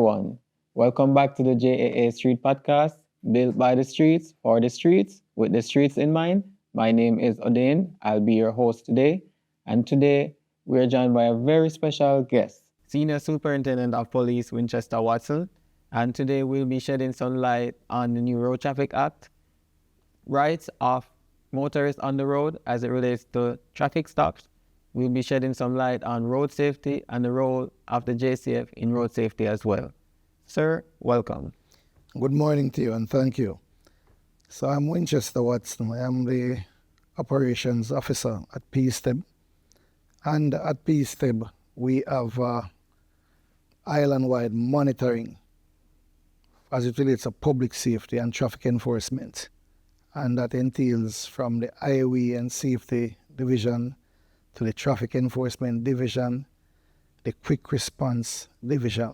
everyone. Welcome back to the JAA Street podcast, built by the streets for the streets, with the streets in mind. My name is Odin. I'll be your host today. And today, we are joined by a very special guest, Senior Superintendent of Police Winchester Watson. And today, we'll be shedding some light on the new Road Traffic Act, rights of motorists on the road as it relates to traffic stops. We'll be shedding some light on road safety and the role of the JCF in road safety as well. Sir, welcome. Good morning to you and thank you. So I'm Winchester Watson. I am the operations officer at PSTEB. And at PSTEB, we have island-wide monitoring as it relates to public safety and traffic enforcement. And that entails from the Highway and Safety Division to the Traffic Enforcement Division, the Quick Response Division.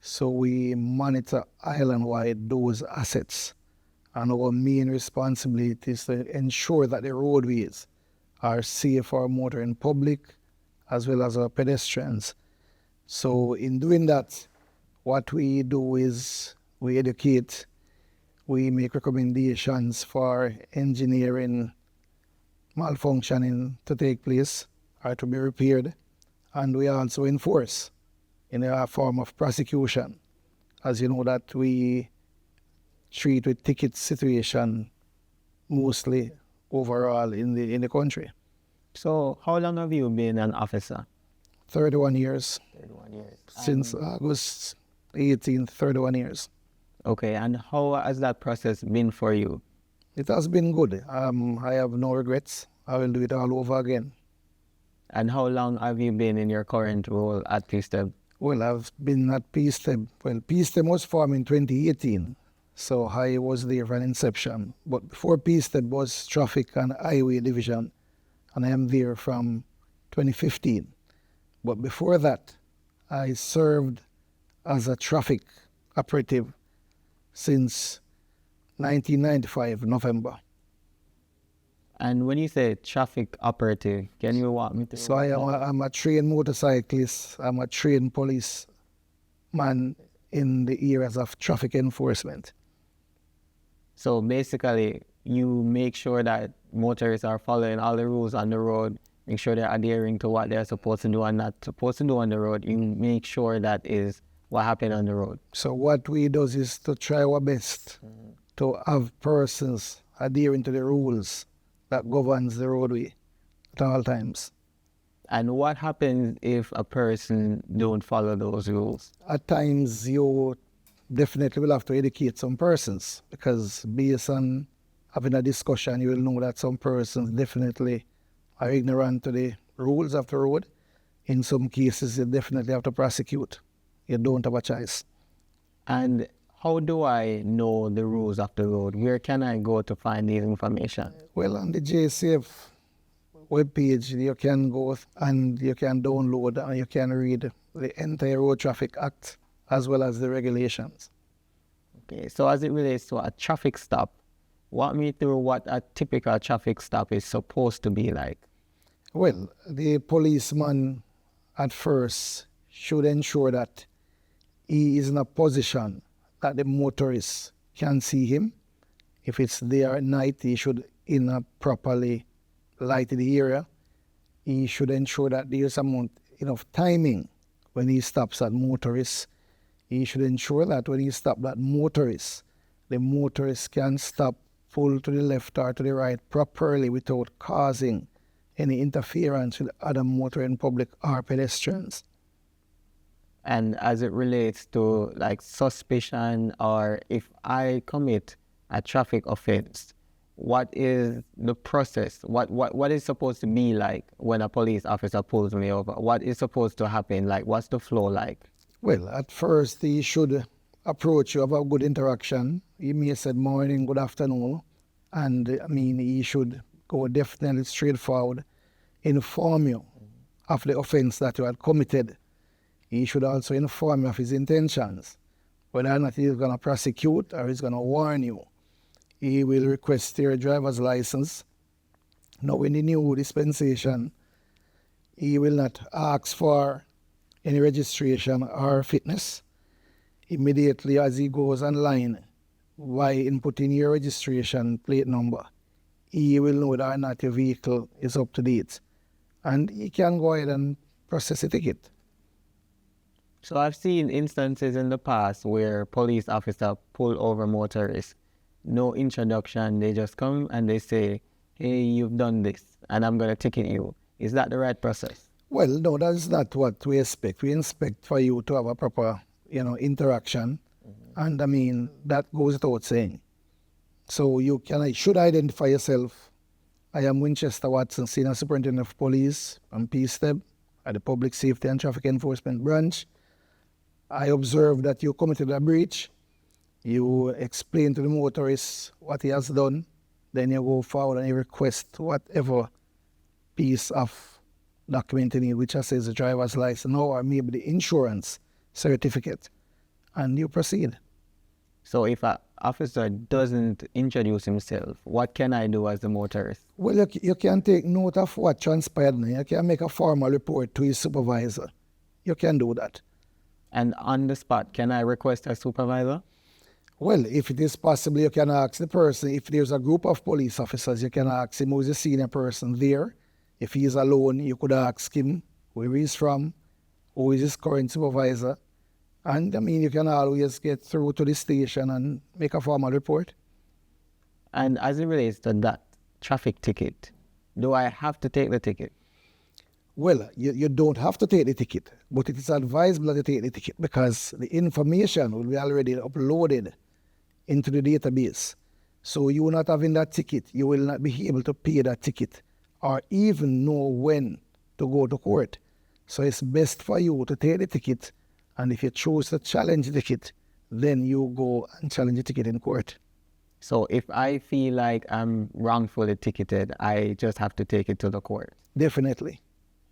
So we monitor island-wide those assets. And our main responsibility is to ensure that the roadways are safe for motoring public as well as our pedestrians. So in doing that, what we do is we educate, we make recommendations for engineering malfunctioning to take place or to be repaired, and we also enforce in a form of prosecution. As you know that we treat with ticket situation mostly overall in the country. So, how long have you been an officer? 31 years. 31 years. Since August 18th, 31 years. Okay, and how has that process been for you? It has been good. I have no regrets. I will do it all over again. And how long have you been in your current role at PSTEB? Well, I've been at PSTEB. Well, PSTEB was formed in 2018, so I was there from inception. But before PSTEB was Traffic and Highway Division, and I am there from 2015. But before that, I served as a traffic operative since 1995, November. And when you say traffic operative, can you walk me through? So I'm a trained motorcyclist. I'm a trained policeman in the areas of traffic enforcement. So basically, you make sure that motorists are following all the rules on the road, make sure they're adhering to what they're supposed to do and not supposed to do on the road. You make sure that is what happened on the road. So what we do is to try our best to have persons adhering to the rules that governs the roadway at all times. And what happens if a person don't follow those rules? At times you definitely will have to educate some persons, because based on having a discussion, you will know that some persons definitely are ignorant to the rules of the road. In some cases, you definitely have to prosecute. You don't have a choice. And how do I know the rules of the road? Where can I go to find this information? Well, on the JCF webpage, you can go and you can download and you can read the entire Road Traffic Act as well as the regulations. Okay, so as it relates to a traffic stop, walk me through what a typical traffic stop is supposed to be like. Well, the policeman at first should ensure that he is in a position that the motorist can see him. If it's there at night, he should, in a properly lighted area, he should ensure that there's enough timing when he stops at motorists. He should ensure that when he stops at motorists, the motorist can stop, pull to the left or to the right properly without causing any interference with other motoring public or pedestrians. And as it relates to like suspicion, or if I commit a traffic offense, what is the process? What is supposed to be like when a police officer pulls me over? What is supposed to happen? Like, what's the flow like? Well, at first he should approach you, have a good interaction. He may say morning, good afternoon. And he should go definitely straightforward, inform you of the offense that you had committed. He should also inform you of his intentions, whether or not he's going to prosecute or he's going to warn you. He will request your driver's license. Now, in the new dispensation, he will not ask for any registration or fitness. immediately as he goes online, by inputting your registration plate number, he will know whether or not your vehicle is up to date. And he can go ahead and process a ticket. So I've seen instances in the past where police officer pull over motorists. No introduction, they just come and they say, hey, you've done this and I'm going to ticket you. Is that the right process? Well, no, that's not what we expect. We expect for you to have a proper, interaction. And I mean, that goes without saying. So you should identify yourself. I am Winchester Watson, Senior Superintendent of Police from PSTEB at the Public Safety and Traffic Enforcement Branch. I observed that you committed a breach. You explain to the motorist what he has done. Then you go forward and you request whatever piece of document you need, which says the driver's license or maybe the insurance certificate, and you proceed. So if an officer doesn't introduce himself, what can I do as a motorist? Well, you can take note of what transpired. You can make a formal report to his supervisor. You can do that. And on the spot, can I request a supervisor? Well, if it is possible, you can ask the person. If there's a group of police officers, you can ask him who's the senior person there. If he is alone, you could ask him where he's from, who is his current supervisor. And I mean, you can always get through to the station and make a formal report. And as it relates to that traffic ticket, do I have to take the ticket? Well, you don't have to take the ticket, but it is advisable that you take the ticket because the information will be already uploaded into the database. So you not having that ticket, you will not be able to pay that ticket or even know when to go to court. So it's best for you to take the ticket, and if you choose to challenge the ticket, then you go and challenge the ticket in court. So if I feel like I'm wrongfully ticketed, I just have to take it to the court? Definitely.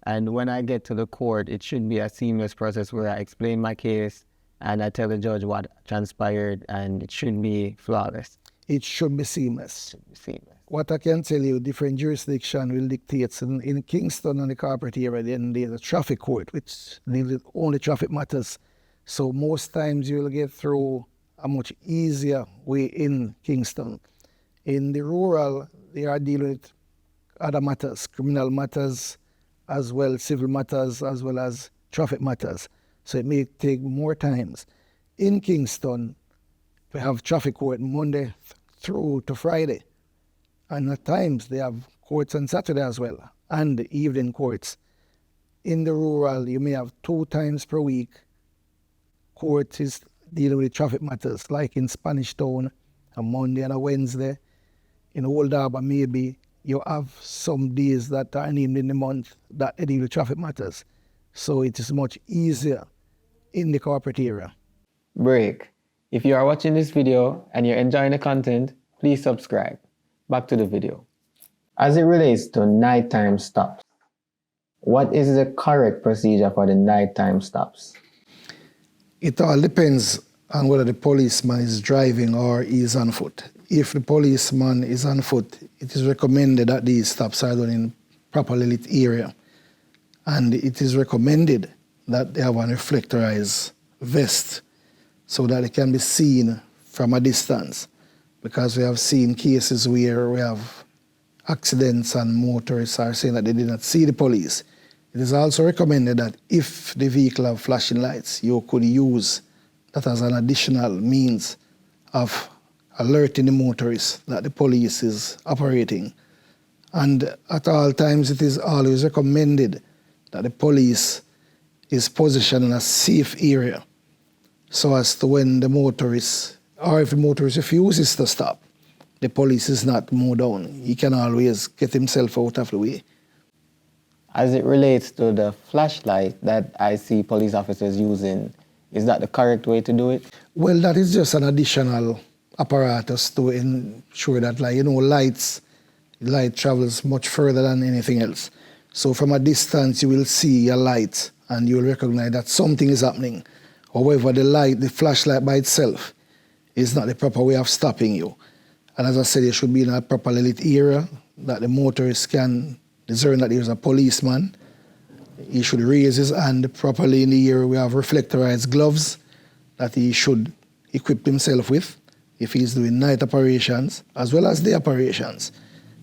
And when I get to the court, it should be a seamless process where I explain my case and I tell the judge what transpired, and it should be flawless. It should be seamless. It should be seamless. What I can tell you, different jurisdiction will dictate. In Kingston and the corporate area, then there's a traffic court, which deals with only traffic matters. So most times you'll get through a much easier way in Kingston. In the rural, they are dealing with other matters, criminal matters, as well civil matters, as well as traffic matters. So it may take more times. In Kingston, we have traffic court Monday through to Friday. And at times they have courts on Saturday as well, and the evening courts. In the rural, you may have 2 times per week. Court is dealing with traffic matters, like in Spanish Town, a Monday and a Wednesday. In Old Harbour, maybe you have some days that are named in the month that they deal with traffic matters. So it is much easier in the corporate area. Break. If you are watching this video and you're enjoying the content, please subscribe. Back to the video. As it relates to nighttime stops, what is the correct procedure for the nighttime stops? It all depends on whether the policeman is driving or is on foot. If the policeman is on foot, it is recommended that these stops are done in properly lit area. And it is recommended that they have a reflectorized vest so that it can be seen from a distance. Because we have seen cases where we have accidents and motorists are saying that they did not see the police. It is also recommended that if the vehicle have flashing lights, you could use that as an additional means of alerting the motorist that the police is operating. And at all times, it is always recommended that the police is positioned in a safe area so as to when the motorist, or if the motorist refuses to stop, the police is not mowed down. He can always get himself out of the way. As it relates to the flashlight that I see police officers using, is that the correct way to do it? Well, that is just an additional apparatus to ensure that, light travels much further than anything else. So from a distance, you will see a light and you will recognize that something is happening. However, the flashlight by itself is not the proper way of stopping you. And as I said, it should be in a properly lit area that the motorist can discern that there's a policeman. He should raise his hand properly in the area. We have reflectorized gloves that he should equip himself with if he's doing night operations as well as day operations.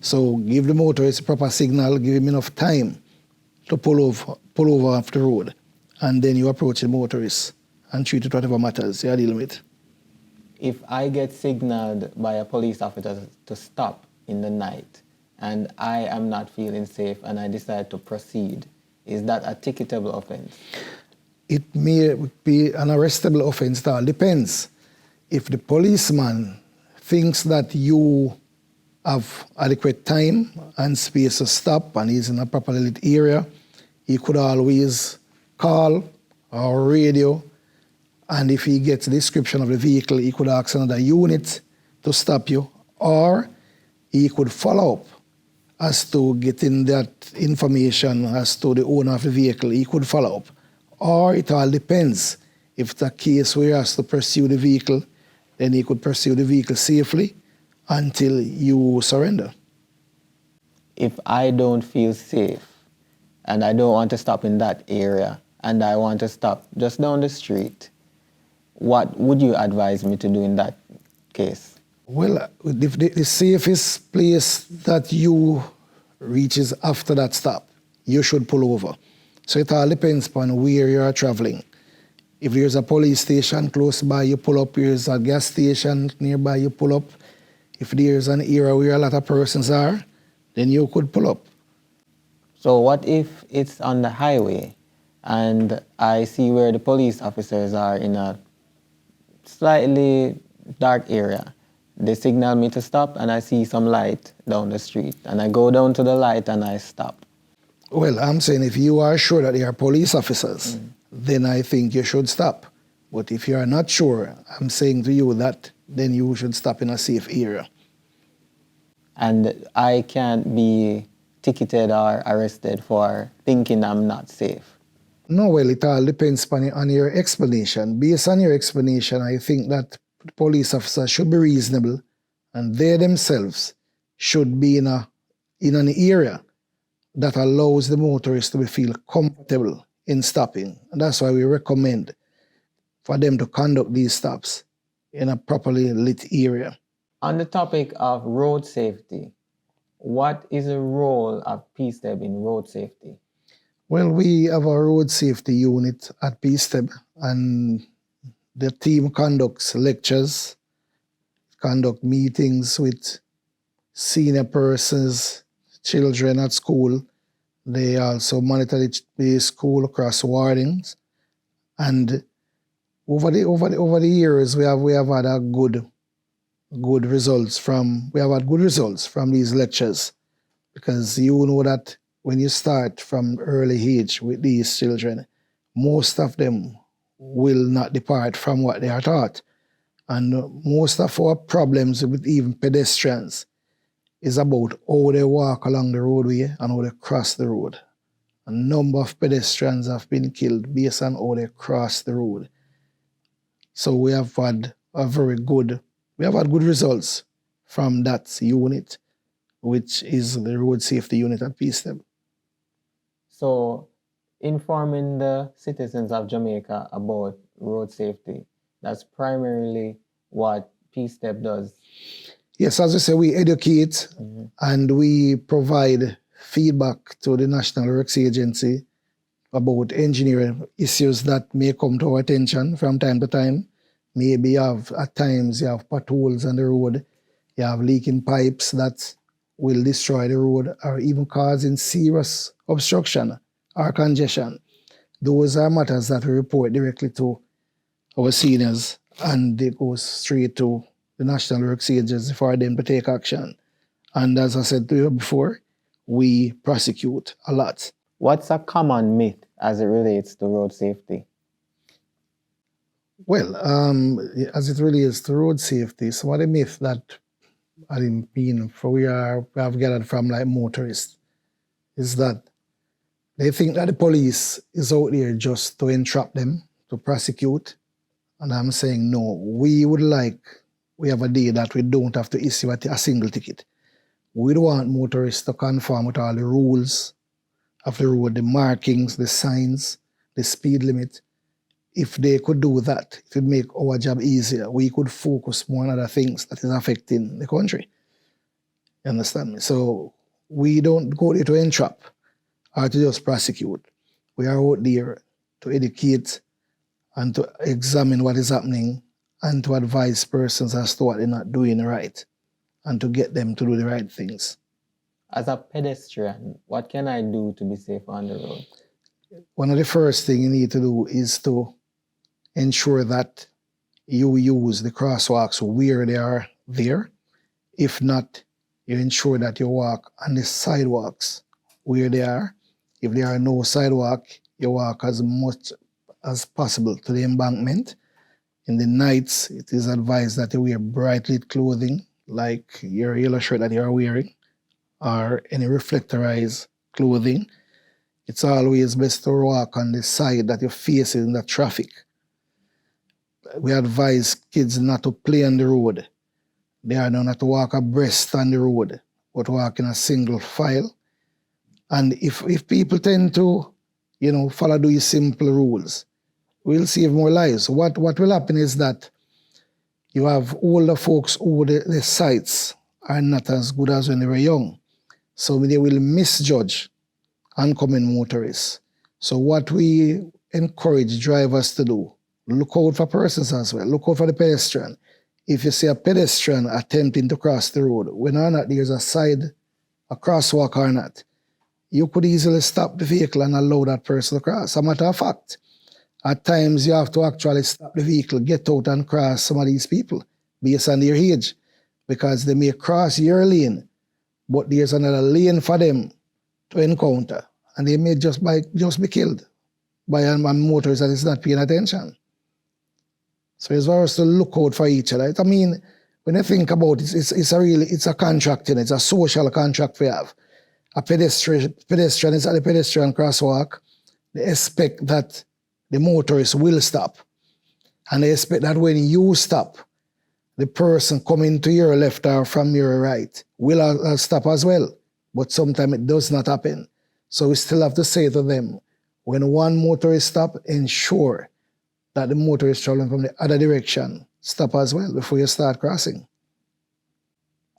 So give the motorist a proper signal, give him enough time to pull over off the road, and then you approach the motorist and treat it whatever matters you're dealing with. If I get signaled by a police officer to stop in the night and I am not feeling safe and I decide to proceed, is that a ticketable offense? It may be an arrestable offense. It all depends. If the policeman thinks that you have adequate time and space to stop and he's in a properly lit area, he could always call or radio, and if he gets a description of the vehicle, he could ask another unit to stop you, or he could follow up as to getting that information as to the owner of the vehicle. He could follow up. Or it all depends. If it's a case where he has to pursue the vehicle, then he could pursue the vehicle safely until you surrender. If I don't feel safe and I don't want to stop in that area and I want to stop just down the street, what would you advise me to do in that case? Well, the safest place that you reach is after that stop. You should pull over. So it all depends upon where you are traveling. If there's a police station close by, you pull up. If there's a gas station nearby, you pull up. If there's an area where a lot of persons are, then you could pull up. So what if it's on the highway and I see where the police officers are in a slightly dark area? They signal me to stop and I see some light down the street and I go down to the light and I stop. Well, I'm saying if you are sure that they are police officers, then I think you should stop. But if you are not sure, I'm saying to you that then you should stop in a safe area. And I can't be ticketed or arrested for thinking I'm not safe. No, well, it all depends on your explanation. Based on your explanation, I think that police officers should be reasonable and they themselves should be in an area that allows the motorist to feel comfortable in stopping. And that's why we recommend for them to conduct these stops in a properly lit area. On the topic of road safety, what is the role of PSTEB in road safety? Well, we have a road safety unit at PSTEB, and the team conducts lectures, conduct meetings with senior persons, children at school. They also monitor the school across wardings. And over the years, we have had a good results from these lectures, because you know that when you start from early age with these children, most of them will not depart from what they are taught. And most of our problems with even pedestrians is about how they walk along the roadway and how they cross the road. A number of pedestrians have been killed based on how they cross the road. So we have had good results from that unit, which is the road safety unit at PSTEB. So informing the citizens of Jamaica about road safety, that's primarily what PSTEB does. Yes, as I say, we educate and we provide feedback to the National Works Agency about engineering issues that may come to our attention from time to time. Maybe at times you have potholes on the road, you have leaking pipes that will destroy the road or even causing serious obstruction or congestion. Those are matters that we report directly to our seniors, and they go straight to the National Works Agency for them to take action. And as I said to you before, we prosecute a lot. What's a common myth as it relates to road safety? Well, as it relates to road safety, some of the myths that we have gathered from like motorists is that they think that the police is out there just to entrap them, to prosecute. And I'm saying no, we have a day that we don't have to issue a single ticket. We don't want motorists to conform with all the rules of the road, the markings, the signs, the speed limit. if they could do that, it would make our job easier. We could focus more on other things that is affecting the country. You understand me? So we don't go there to entrap or to just prosecute. We are out there to educate and to examine what is happening and to advise persons as to what they're not doing right and to get them to do the right things. As a pedestrian, what can I do to be safe on the road? One of the first things you need to do is to ensure that you use the crosswalks where they are there. If not, you ensure that you walk on the sidewalks where they are. If there are no sidewalk, you walk as much as possible to the embankment. In the nights, it is advised that you wear bright lit clothing, like your yellow shirt that you are wearing, or any reflectorized clothing. It's always best to walk on the side that you're facing the traffic. We advise kids not to play on the road. They are not to walk abreast on the road, but walk in a single file. And if people tend to, follow these simple rules, we'll save more lives. What will happen is that you have older folks who the sights are not as good as when they were young. So they will misjudge oncoming motorists. So what we encourage drivers to do, look out for persons as well, look out for the pedestrian. If you see a pedestrian attempting to cross the road, whether or not there's a crosswalk or not, you could easily stop the vehicle and allow that person to cross. As a matter of fact, at times you have to actually stop the vehicle, get out and cross some of these people based on their age, because they may cross your lane, but there's another lane for them to encounter, and they may just be killed by a motorist that is not paying attention. So it's for us to look out for each other. I mean, when you think about it, it's a contract, it's a social contract we have. A pedestrian is at the pedestrian crosswalk. They expect that the motorist will stop. And they expect that when you stop, the person coming to your left or from your right will stop as well. But sometimes it does not happen. So we still have to say to them, when one motorist stops, ensure that the motorist traveling from the other direction stop as well before you start crossing.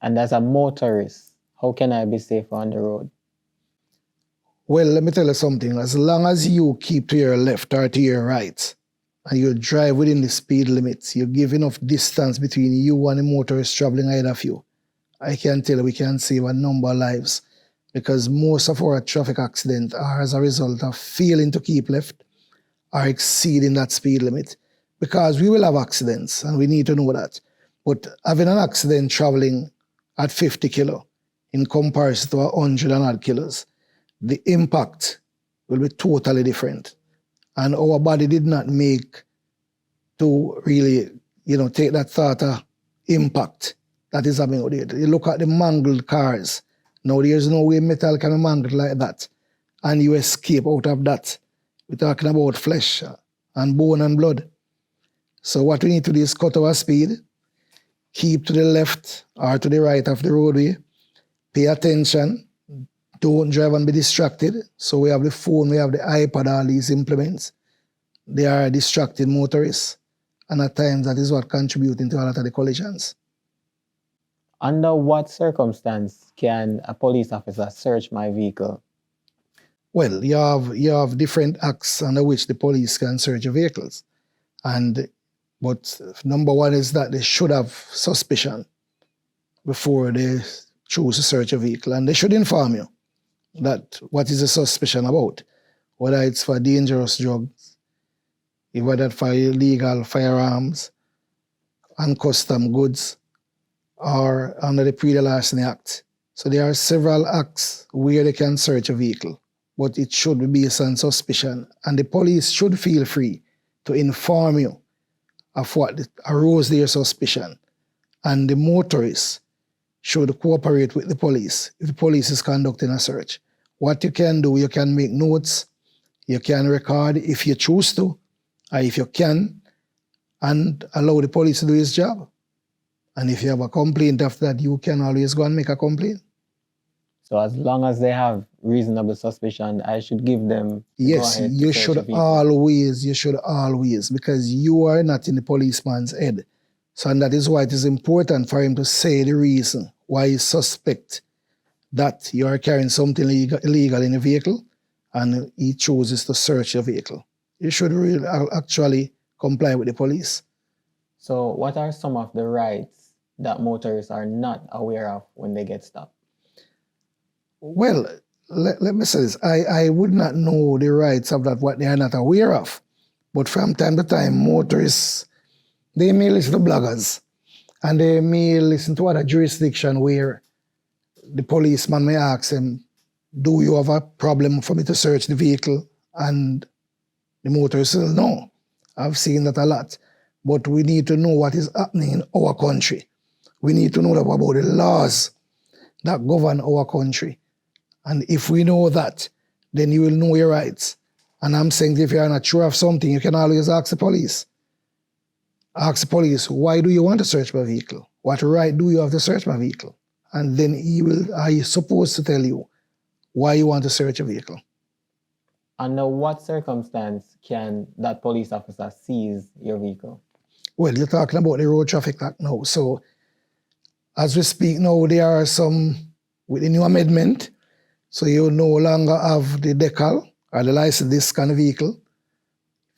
And as a motorist, how can I be safe on the road? Well, let me tell you something. As long as you keep to your left or to your right, and you drive within the speed limits, you give enough distance between you and the motorist traveling ahead of you, I can tell you we can save a number of lives, because most of our traffic accidents are as a result of failing to keep left or exceeding that speed limit, because we will have accidents and we need to know that. But having an accident traveling at 50 kilo in comparison to 100 and odd kilos, the impact will be totally different. And our body did not make to really, take that thought of impact that is happening out there. You look at the mangled cars. Now there's no way metal can be mangled like that, and you escape out of that. We're talking about flesh and bone and blood. So what we need to do is cut our speed, keep to the left or to the right of the roadway, pay attention, don't drive and be distracted. So we have the phone, we have the iPad, all these implements. They are distracted motorists, and at times that is what contributing to a lot of the collisions. Under what circumstance can a police officer search my vehicle? Well, you have different acts under which the police can search your vehicles. But number one is that they should have suspicion before they choose to search a vehicle. And they should inform you that what is the suspicion about, whether it's for dangerous drugs, whether it's for illegal firearms and custom goods, or under the Pre-Larceny Act. So there are several acts where they can search a vehicle, but it should be based on suspicion. And the police should feel free to inform you of what arose their suspicion. And the motorists should cooperate with the police if the police is conducting a search. What you can do, you can make notes, you can record if you choose to, or if you can, and allow the police to do his job. And if you have a complaint after that, you can always go and make a complaint. So as long as they have reasonable suspicion, I should give them the Yes, go-ahead to you search the should vehicle. always, because you are not in the policeman's head. So, and that is why it is important for him to say the reason why he suspect that you are carrying something illegal in a vehicle, and he chooses to search your vehicle. You should really actually comply with the police. So what are some of the rights that motorists are not aware of when they get stopped? Well, let me say this. I would not know the rights of that, what they are not aware of. But from time to time, motorists, they may listen to bloggers, and they may listen to other jurisdiction where the policeman may ask them, do you have a problem for me to search the vehicle? And the motorist says, no. I've seen that a lot. But we need to know what is happening in our country. We need to know about the laws that govern our country. And if we know that, then you will know your rights. And I'm saying if you're not sure of something, you can always ask the police. Ask the police, why do you want to search my vehicle? What right do you have to search my vehicle? And then he is supposed to tell you why you want to search a vehicle. Under what circumstance can that police officer seize your vehicle? Well, you're talking about the Road Traffic Act now. So as we speak now, there are some, with the new amendment, so you no longer have the decal or the license disc on the vehicle.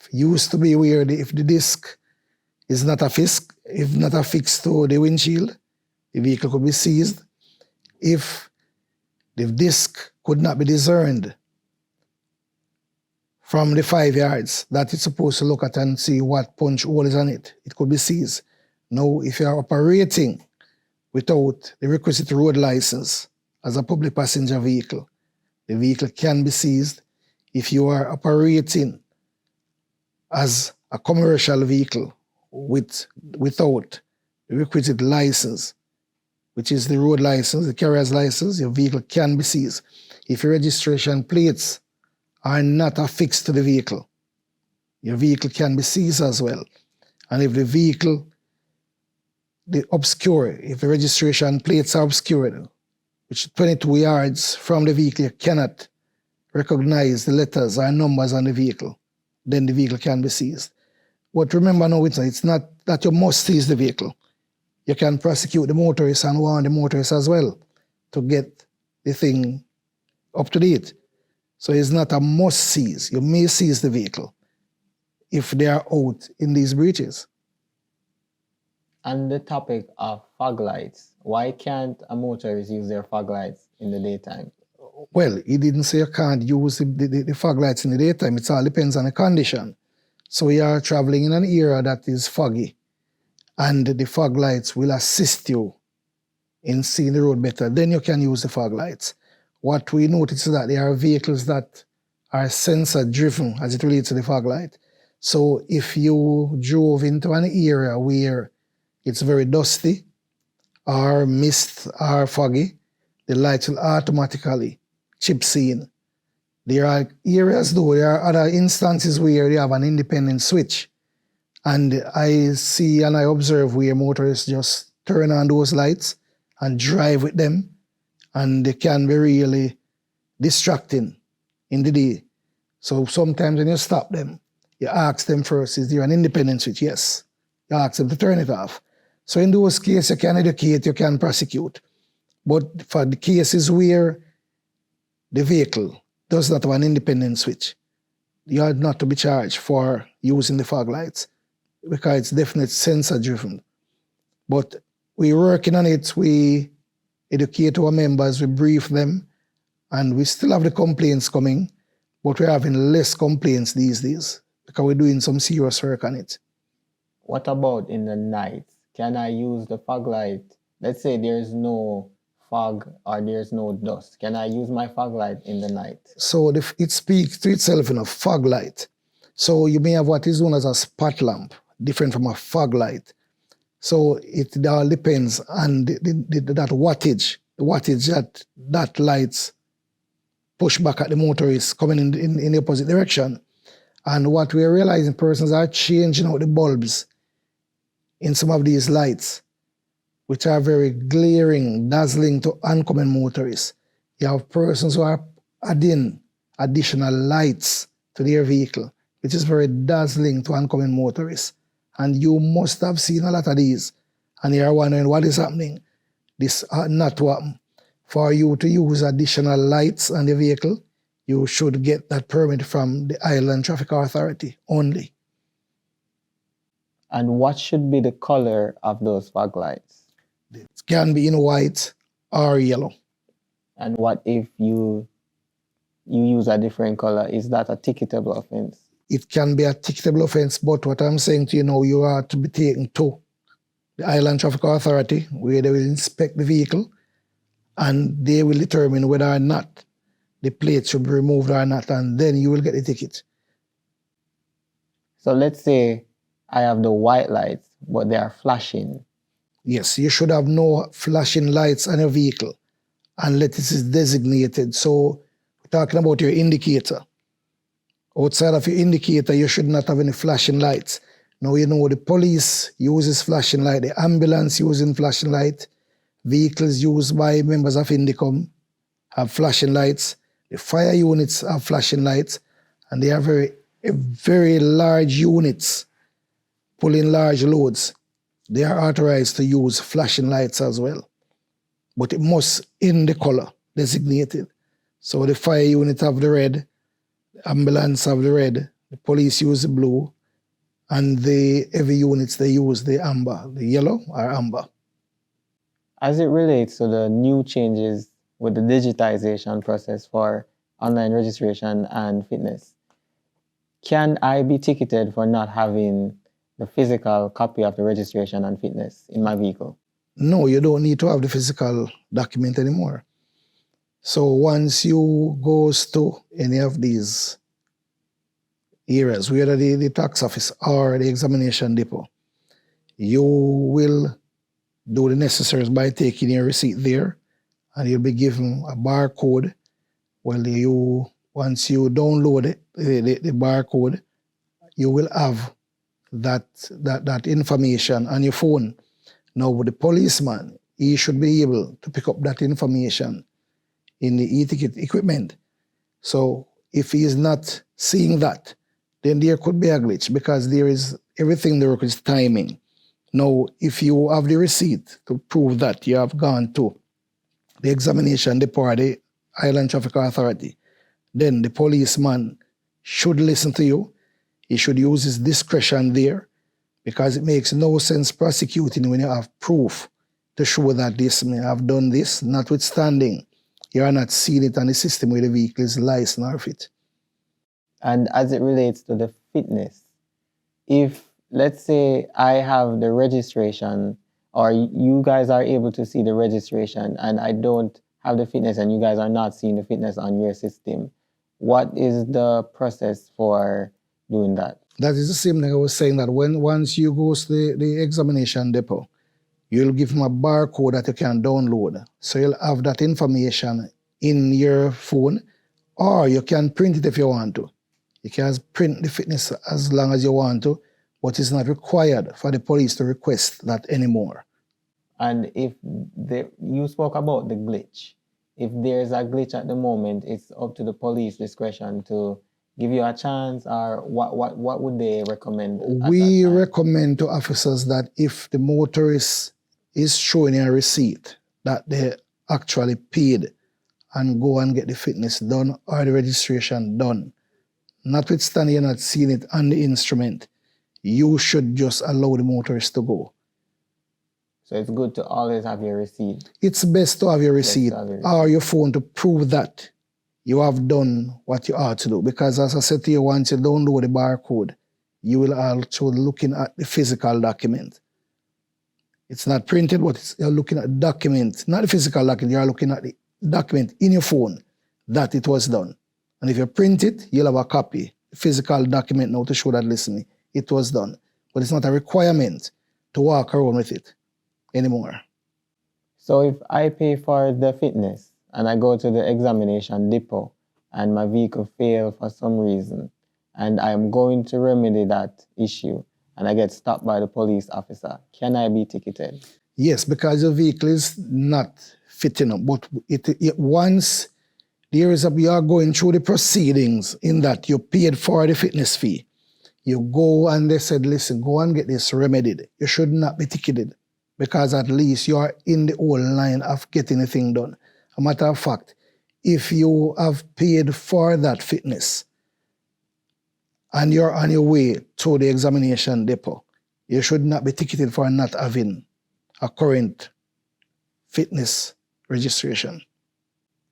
It used to be where if the disc is not affixed to the windshield, the vehicle could be seized. If the disc could not be discerned from the 5 yards that it's supposed to look at and see what punch hole is on it, it could be seized. Now, if you are operating without the requisite road license as a public passenger vehicle, the vehicle can be seized. If you are operating as a commercial vehicle without the requisite license, which is the road license, the carrier's license, your vehicle can be seized. If your registration plates are not affixed to the vehicle, your vehicle can be seized as well. And if the vehicle, if the registration plates are obscured, which is 22 yards from the vehicle, you cannot recognize the letters or numbers on the vehicle, then the vehicle can be seized. But remember now, it's not that you must seize the vehicle. You can prosecute the motorist and warn the motorist as well to get the thing up to date. So it's not a must seize. You may seize the vehicle if they are out in these breaches. On the topic of fog lights, why can't a motorist use their fog lights in the daytime? Well, he didn't say you can't use the fog lights in the daytime. It all depends on the condition. So you are traveling in an area that is foggy, and the fog lights will assist you in seeing the road better. Then you can use the fog lights. What we notice is that there are vehicles that are sensor-driven as it relates to the fog light. So if you drove into an area where it's very dusty, or mist, or foggy, the lights will automatically chip in. There are areas though, there are other instances where they have an independent switch. And I see and I observe where motorists just turn on those lights and drive with them, and they can be really distracting in the day. So sometimes when you stop them, you ask them first, is there an independent switch? Yes. You ask them to turn it off. So in those cases, you can educate, you can prosecute. But for the cases where the vehicle does not have an independent switch, you are not to be charged for using the fog lights because it's definitely sensor-driven. But we're working on it. We educate our members, we brief them, and we still have the complaints coming, but we're having less complaints these days because we're doing some serious work on it. What about in the night? Can I use the fog light? Let's say there's no fog or there's no dust. Can I use my fog light in the night? So it speaks to itself in a fog light. So you may have what is known as a spot lamp, different from a fog light. So it all depends on that wattage, the wattage that lights push back at the motorist coming in the opposite direction. And what we're realizing, persons are changing out the bulbs in some of these lights, which are very glaring, dazzling to oncoming motorists. You have persons who are adding additional lights to their vehicle, which is very dazzling to oncoming motorists. And you must have seen a lot of these. And you're wondering what is happening. This ought not to happen. For you to use additional lights on the vehicle, you should get that permit from the Island Traffic Authority only. And what should be the color of those fog lights? It can be in white or yellow. And what if you use a different color? Is that a ticketable offense? It can be a ticketable offense, but what I'm saying to you now, you are to be taken to the Island Traffic Authority, where they will inspect the vehicle and they will determine whether or not the plate should be removed or not, and then you will get the ticket. So let's say I have the white lights, but they are flashing. Yes, you should have no flashing lights on your vehicle unless it is designated. So we're talking about your indicator. Outside of your indicator, you should not have any flashing lights. Now you know the police uses flashing light, the ambulance using flashing light, vehicles used by members of Indicom have flashing lights, the fire units have flashing lights, and they are very large units pulling large loads. They are authorized to use flashing lights as well. But it must in the color designated. So the fire unit have the red, the ambulance have the red, the police use the blue, and the heavy units, they use the amber, the yellow or amber. As it relates to the new changes with the digitization process for online registration and fitness, can I be ticketed for not having the physical copy of the registration and fitness in my vehicle? No, you don't need to have the physical document anymore. So once you goes to any of these areas, whether the tax office or the examination depot, you will do the necessaries by taking your receipt there, and you'll be given a barcode. Well, once you download it, the barcode, you will have that information on your phone. Now, with the policeman, he should be able to pick up that information in the e-ticket equipment. So if he is not seeing that, then there could be a glitch, because there is everything there is timing. Now, if you have the receipt to prove that you have gone to the examination depot or the Island Traffic Authority, then the policeman should listen to you. He should use his discretion there, because it makes no sense prosecuting when you have proof to show that this may have done this, notwithstanding you are not seeing it on the system where the vehicle is licensed or fit. And as it relates to the fitness, if let's say I have the registration, or you guys are able to see the registration, and I don't have the fitness, and you guys are not seeing the fitness on your system, what is the process for doing that? That is the same thing I was saying, that once you go to the examination depot, you'll give them a barcode that you can download. So you'll have that information in your phone, or you can print it if you want to. You can print the fitness as long as you want to, but it's not required for the police to request that anymore. And if you spoke about the glitch, if there's a glitch at the moment, it's up to the police discretion to give you a chance, or what would they recommend? We recommend to officers that if the motorist is showing a receipt that they actually paid, and go and get the fitness done or the registration done, notwithstanding you're not seeing it on the instrument, you should just allow the motorist to go. So it's good to always have your receipt. It's best to have your receipt or your phone to prove that you have done what you ought to do. Because as I said to you, once you download the barcode, you will also looking at the physical document. It's not printed, but you're looking at the document, not the physical document, you're looking at the document in your phone that it was done. And if you print it, you'll have a copy, physical document now to show that, listen, it was done. But it's not a requirement to walk around with it anymore. So if I pay for the fitness and I go to the examination depot and my vehicle failed for some reason, and I'm going to remedy that issue, and I get stopped by the police officer, can I be ticketed? Yes, because your vehicle is not fitting up. But once you are going through the proceedings in that you paid for the fitness fee, you go and they said, listen, go and get this remedied. You should not be ticketed because at least you are in the whole line of getting the thing done. A matter of fact, if you have paid for that fitness and you're on your way to the examination depot, you should not be ticketed for not having a current fitness registration.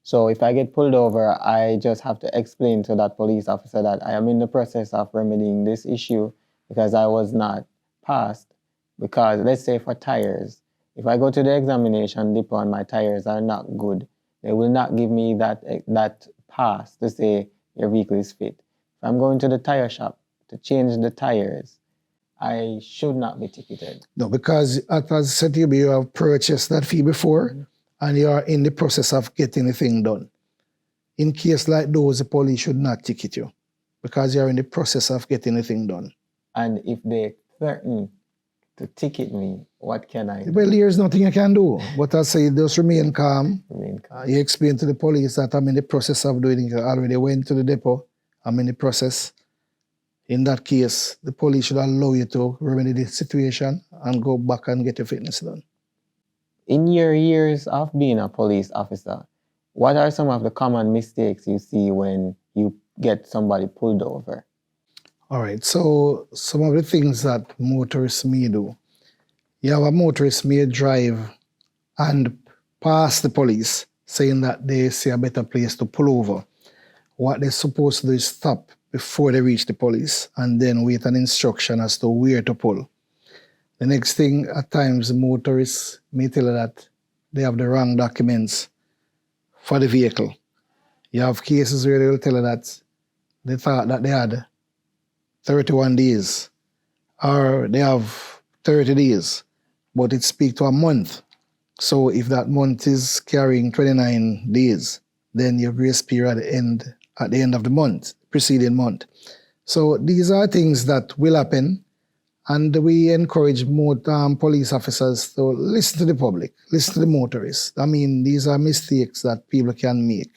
So if I get pulled over, I just have to explain to that police officer that I am in the process of remedying this issue because I was not passed. Because let's say for tires, if I go to the examination depot and my tires are not good, they will not give me that pass to say your vehicle is fit. If I'm going to the tire shop to change the tires, I should not be ticketed. No, because as I said to you, you have purchased that fee before and you are in the process of getting the thing done. In case like those, the police should not ticket you because you're in the process of getting the thing done. And if they threaten to ticket me, what can I do? Well, there's nothing you can do. But I say just remain calm. You explain to the police that I'm in the process of doing it. I already went to the depot. I'm in the process. In that case, the police should allow you to remedy the situation and go back and get your fitness done. In your years of being a police officer, what are some of the common mistakes you see when you get somebody pulled over? All right, so some of the things that motorists may do. You have a motorist may drive and pass the police saying that they see a better place to pull over. What they're supposed to do is stop before they reach the police and then wait an instruction as to where to pull. The next thing, at times, the motorists may tell you that they have the wrong documents for the vehicle. You have cases where they will tell you that they thought that they had 31 days or they have 30 days, but it speaks to a month. So if that month is carrying 29 days, then your grace period at the end of the month, preceding month. So these are things that will happen, and we encourage more police officers to listen to the public, listen to the motorists. I mean, these are mistakes that people can make.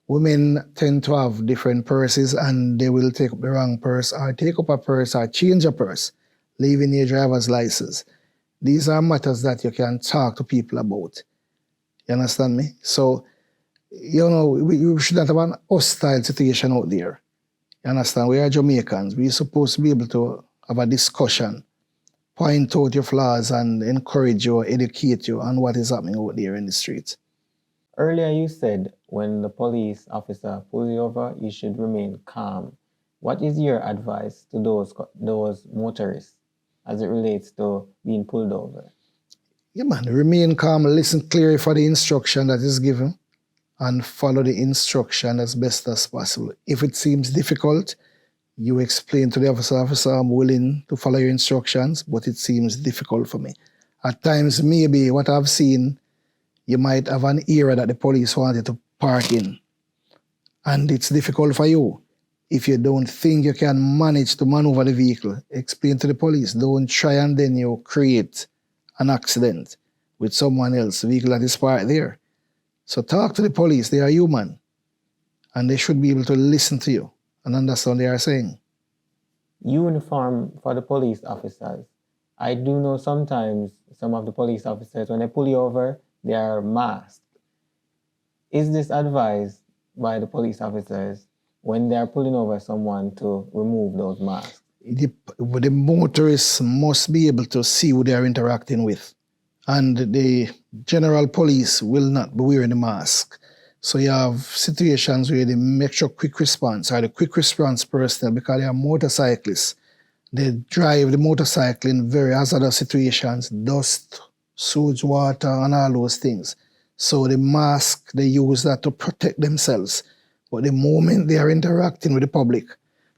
Women tend to have different purses and they will take up the wrong purse or take up a purse or change a purse, leaving your driver's license. These are matters that you can talk to people about. You understand me? So, you know, we should not have an hostile situation out there. You understand? We are Jamaicans. We're supposed to be able to have a discussion, point out your flaws and encourage you, educate you on what is happening out there in the streets. Earlier you said when the police officer pulls you over, you should remain calm. What is your advice to those motorists as it relates to being pulled over? Yeah, man, remain calm, listen clearly for the instruction that is given and follow the instruction as best as possible. If it seems difficult, you explain to the officer, I'm willing to follow your instructions, but it seems difficult for me. At times, maybe what I've seen, you might have an area that the police wanted to park in, and it's difficult for you. If you don't think you can manage to maneuver the vehicle, explain to the police. Don't try and then you create an accident with someone else's vehicle that is parked there. So talk to the police. They are human, and they should be able to listen to you and understand what they are saying. Uniform for the police officers. I do know sometimes some of the police officers, when they pull you over, they are masked. Is this advised by the police officers when they are pulling over someone to remove those masks? The motorists must be able to see who they are interacting with. And the general police will not be wearing a mask. So you have situations where they make sure quick response or the quick response personnel, because they are motorcyclists, they drive the motorcycle in very hazardous situations, dust, sewage, water, and all those things. So the mask, they use that to protect themselves. But the moment they are interacting with the public,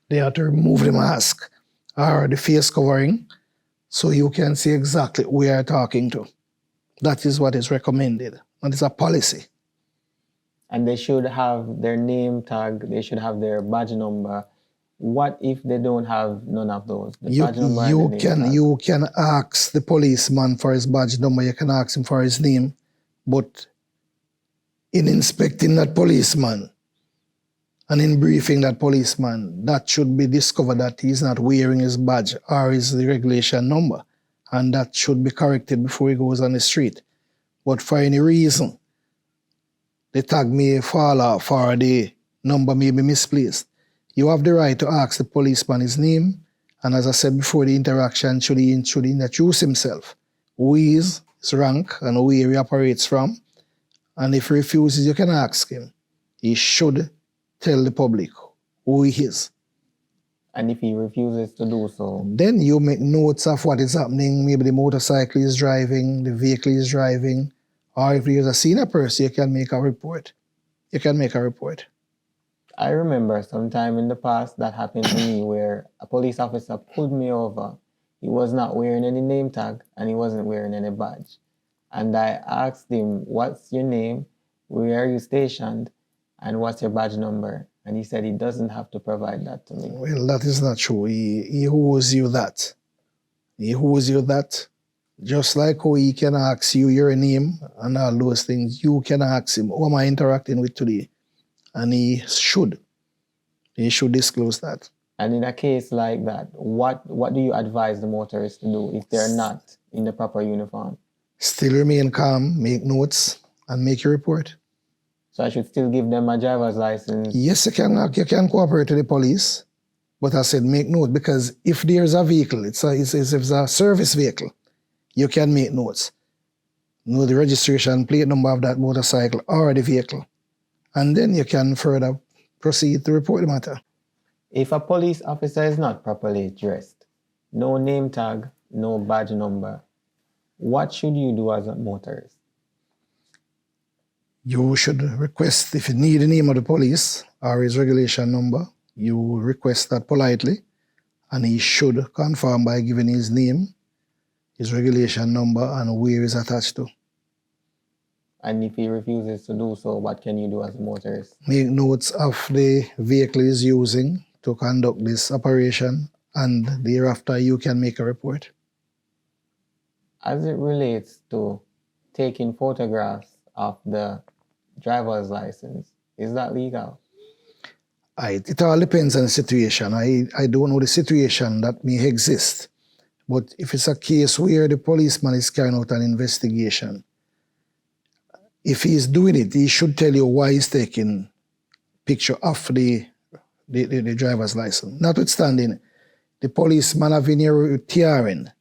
they have to remove the mask or the face covering so you can see exactly who you are talking to. That is what is recommended, and it's a policy. And they should have their name tag, they should have their badge number. What if they don't have none of those? You can ask the policeman for his badge number, you can ask him for his name, but In inspecting that policeman and in briefing that policeman, that should be discovered that he's not wearing his badge or his regulation number. And that should be corrected before he goes on the street. But for any reason, the tag may fall off or the number may be misplaced. You have the right to ask the policeman his name, and as I said before, the interaction should he introduce himself, who he is, his rank, and where he operates from. And if he refuses, you can ask him. He should tell the public who he is. And if he refuses to do so? Then you make notes of what is happening. Maybe the motorcycle is driving, the vehicle is driving, or if there's a senior person, you can make a report. You can make a report. I remember sometime in the past that happened to me where a police officer pulled me over. He was not wearing any name tag and he wasn't wearing any badge. And I asked him, what's your name, where are you stationed, and what's your badge number? And he said he doesn't have to provide that to me. Well, that is not true. He owes you that. He owes you that. Just like how he can ask you your name and all those things, you can ask him, who am I interacting with today? And he should disclose that. And in a case like that, what do you advise the motorists to do if they're not in the proper uniform? Still remain calm, make notes, and make your report. So I should still give them my driver's license? Yes, you can cooperate with the police, but I said make note, because if there's a vehicle, if it's a service vehicle, you can make notes. Know the registration plate number of that motorcycle or the vehicle. And then you can further proceed to report the matter. If a police officer is not properly dressed, no name tag, no badge number, what should you do as a motorist? You should request, if you need the name of the police or his regulation number, you request that politely, and he should confirm by giving his name, his regulation number, and where it's attached to. And if he refuses to do so, what can you do as a motorist? Make notes of the vehicle he's using to conduct this operation, and thereafter you can make a report. As it relates to taking photographs of the driver's license, is that legal? It all depends on the situation. I don't know the situation that may exist, but if it's a case where the policeman is carrying out an investigation, if he's doing it, he should tell you why he's taking picture of the driver's license. Notwithstanding, the policeman having your TRN,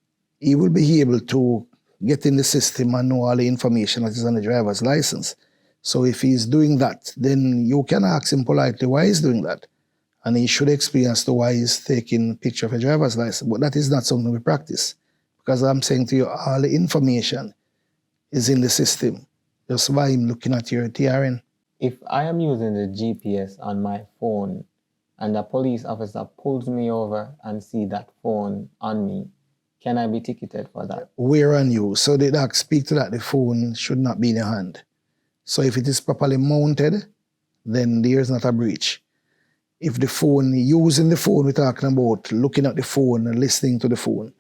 he will be able to get in the system and know all the information that is on the driver's license. So if he's doing that, then you can ask him politely why he's doing that. And he should explain as to why he's taking a picture of a driver's license. But that is not something we practice. Because I'm saying to you, all the information is in the system. Just by him looking at your TRN. If I am using the GPS on my phone and a police officer pulls me over and see that phone on me, can I be ticketed for that? Where on you? So the doc speak to that the phone should not be in your hand. So if it is properly mounted, then there is not a breach. If the phone, using the phone we're talking about, looking at the phone and listening to the phone.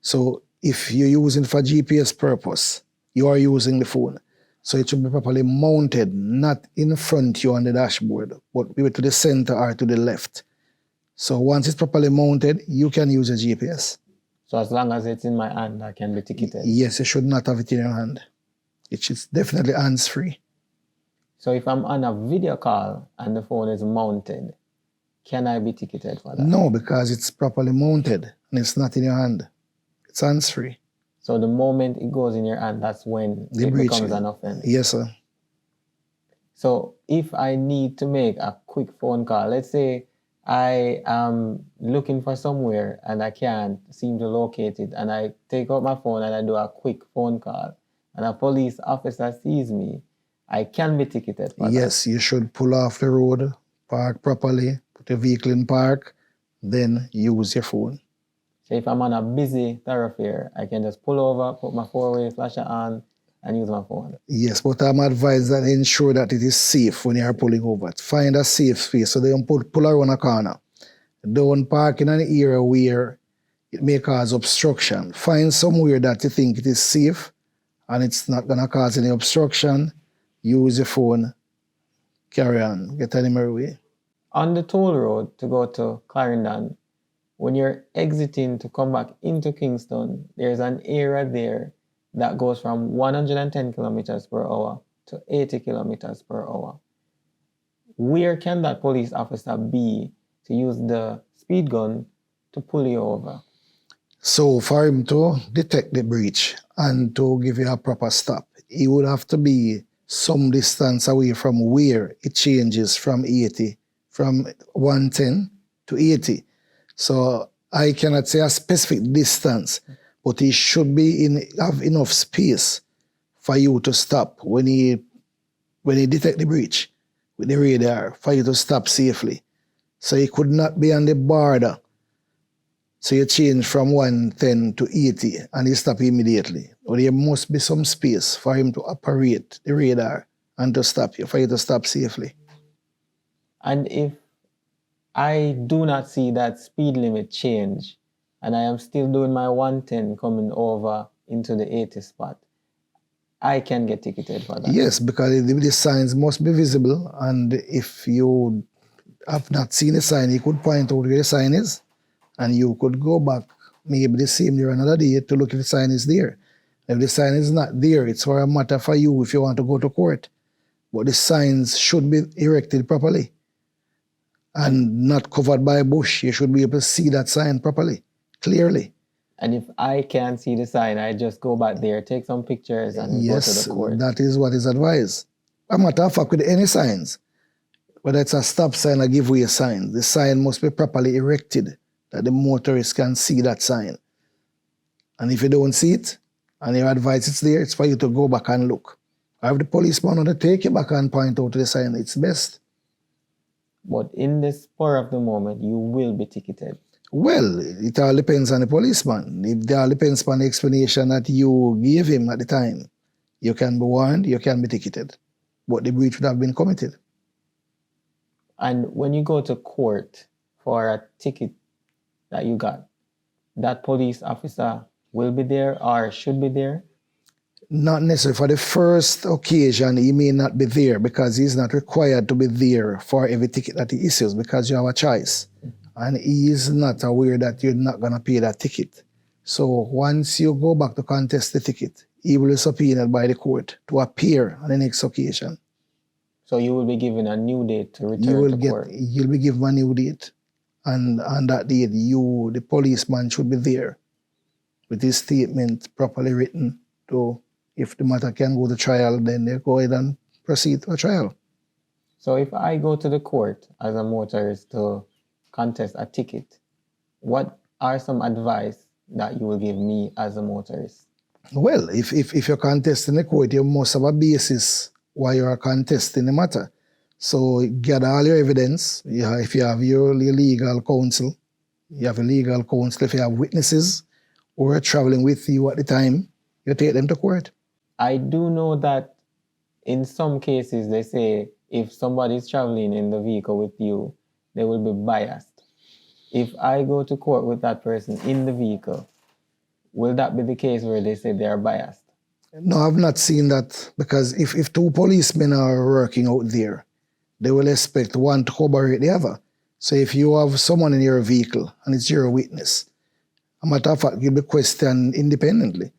So if you're using for GPS purpose, you are using the phone. So it should be properly mounted, not in front of you on the dashboard, but maybe to the center or to the left. So once it's properly mounted, you can use a GPS. So as long as it's in my hand, I can be ticketed? Yes, you should not have it in your hand. It should definitely hands-free. So if I'm on a video call and the phone is mounted, can I be ticketed for that? No, because it's properly mounted and it's not in your hand. It's hands-free. So the moment it goes in your hand, that's when it becomes an offense? Yes, sir. So if I need to make a quick phone call, let's say I am looking for somewhere and I can't seem to locate it, and I take out my phone and I do a quick phone call, and a police officer sees me, I can be ticketed for that? Yes, you should pull off the road, park properly, put your vehicle in park, then use your phone. So if I'm on a busy thoroughfare, I can just pull over, put my four-way flasher on, and use my phone? Yes, but I'm advised that ensure that it is safe when you are pulling over. Find a safe space so they don't pull around a corner. Don't park in an area where it may cause obstruction. Find somewhere that you think it is safe and it's not going to cause any obstruction. use your phone, carry on, get on the merry way. On the toll road to go to Clarendon, when you're exiting to come back into Kingston, there's an area there that goes from 110 kilometers per hour to 80 kilometers per hour. Where can that police officer be to use the speed gun to pull you over? So for him to detect the breach and to give you a proper stop, he would have to be some distance away from where it changes from 110 to 80. So I cannot say a specific distance, but he should have enough space for you to stop when he detect the breach with the radar, for you to stop safely. So he could not be on the border. So you change from 110 to 80 and you stop immediately. But there must be some space for him to operate the radar and to stop you, for you to stop safely. And if I do not see that speed limit change and I am still doing my 110 coming over into the 80 spot, I can get ticketed for that. Yes, because the signs must be visible, and if you have not seen the sign, you could point out where the sign is, and you could go back maybe the same day or another day to look if the sign is there. If the sign is not there, it's for a matter for you if you want to go to court. But the signs should be erected properly and not covered by a bush. You should be able to see that sign properly, clearly. And if I can't see the sign, I just go back there, take some pictures, and go to the court. Yes, that is what is advised. A matter of fact, with any signs, whether it's a stop sign or give way sign, the sign must be properly erected that the motorist can see that sign. And if you don't see it, and your advice it's there, it's for you to go back and look. Or if the policeman want to take you back and point out to the sign, it's best. But in the spur of the moment, you will be ticketed. Well, it all depends on the policeman. It all depends on the explanation that you gave him at the time. You can be warned, you can be ticketed. But the breach would have been committed. And when you go to court for a ticket that you got, that police officer will be there or should be there? Not necessarily. For the first occasion, he may not be there because he's not required to be there for every ticket that he issues because you have a choice. And he is not aware that you're not going to pay that ticket. So once you go back to contest the ticket, he will be subpoenaed by the court to appear on the next occasion. So you will be given a new date to return to court? You'll be given a new date. And on that date, the policeman should be there with his statement properly written. So if the matter can go to trial, then they go ahead and proceed to a trial. So if I go to the court as a motorist to contest a ticket, what are some advice that you will give me as a motorist? Well, if you're contesting the court, you must have a basis why you are contesting the matter. So gather all your evidence. If you have your legal counsel, you have a legal counsel. If you have witnesses who are traveling with you at the time, you take them to court. I do know that in some cases they say if somebody is traveling in the vehicle with you, they will be biased. If I go to court with that person in the vehicle, will that be the case where they say they are biased? No, I've not seen that, because if two policemen are working out there, they will expect one to corroborate the other. So if you have someone in your vehicle and it's your witness, a matter of fact, you'll be questioned independently.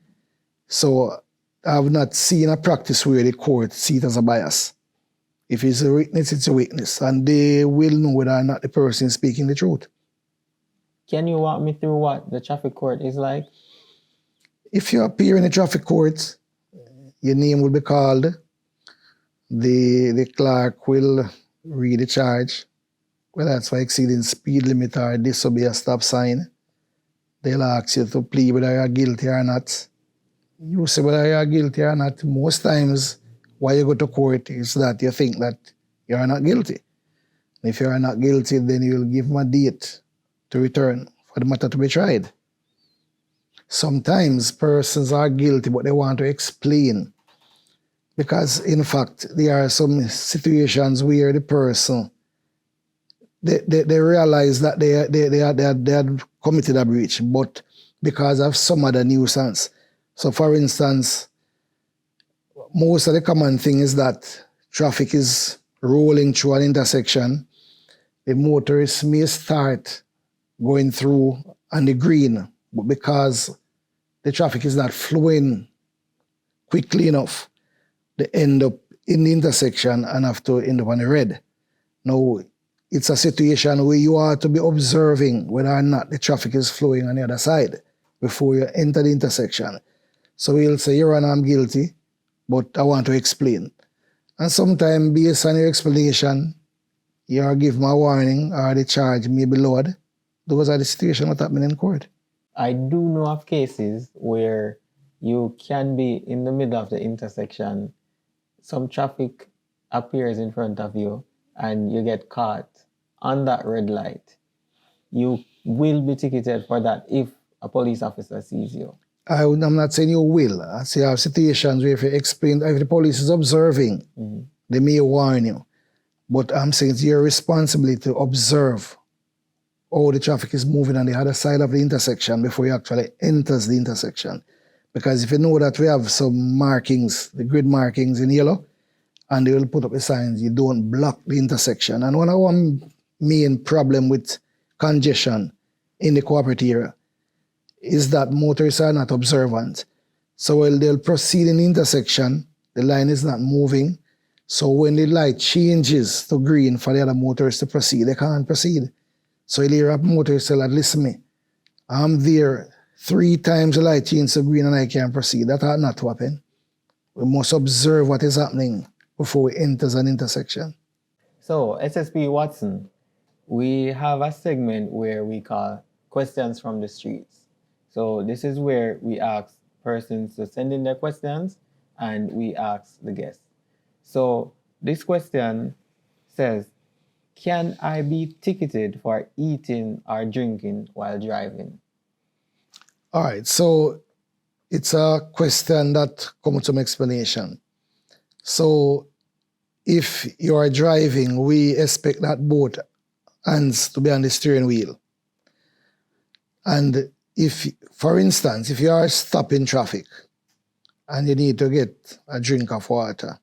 So I've not seen a practice where the court see it as a bias. If it's a witness, it's a witness, and they will know whether or not the person is speaking the truth. Can you walk me through what the traffic court is like? If you appear in the traffic court, your name will be called. The clerk will read the charge, whether that's for exceeding speed limit or disobey a stop sign. They'll ask you to plead whether you're guilty or not. You say whether you're guilty or not. Most times, why you go to court is that you think that you're not guilty. If you're not guilty, then you'll give them a date to return for the matter to be tried. Sometimes persons are guilty, but they want to explain. Because, in fact, there are some situations where the person, they realize that they had committed a breach, but because of some other nuisance. So, for instance, most of the common thing is that traffic is rolling through an intersection. The motorist may start going through on the green, but because the traffic is not flowing quickly enough, they end up in the intersection and have to end up on the red. Now, it's a situation where you are to be observing whether or not the traffic is flowing on the other side before you enter the intersection. So he'll say, Your Honor, I'm guilty, but I want to explain. And sometimes, based on your explanation, you're given a warning or the charge may be lowered. Those are the situations that happen in court. I do know of cases where you can be in the middle of the intersection, some traffic appears in front of you, and you get caught on that red light. You will be ticketed for that if a police officer sees you. I'm not saying you will. I say I have situations where if you explain, if the police is observing, they may warn you. But I'm saying it's your responsibility to observe how the traffic is moving on the other side of the intersection before you actually enters the intersection. Because if you know that we have some markings, the grid markings in yellow, and they will put up the signs, you don't block the intersection. And one main problem with congestion in the cooperative area is that motorists are not observant. So while they'll proceed in the intersection, the line is not moving. So when the light changes to green for the other motorists to proceed, they can't proceed. So you'll hear a motorist say, listen me, I'm there 3 times the light changes to green and I can't proceed. That ought not to happen. We must observe what is happening before we enter an intersection. So, SSP Watson, we have a segment where we call Questions from the Streets. So this is where we ask persons to send in their questions and we ask the guests. So this question says, can I be ticketed for eating or drinking while driving? All right, so it's a question that comes with some explanation. So if you are driving, we expect that both hands to be on the steering wheel. And if, for instance, if you are stopping traffic and you need to get a drink of water,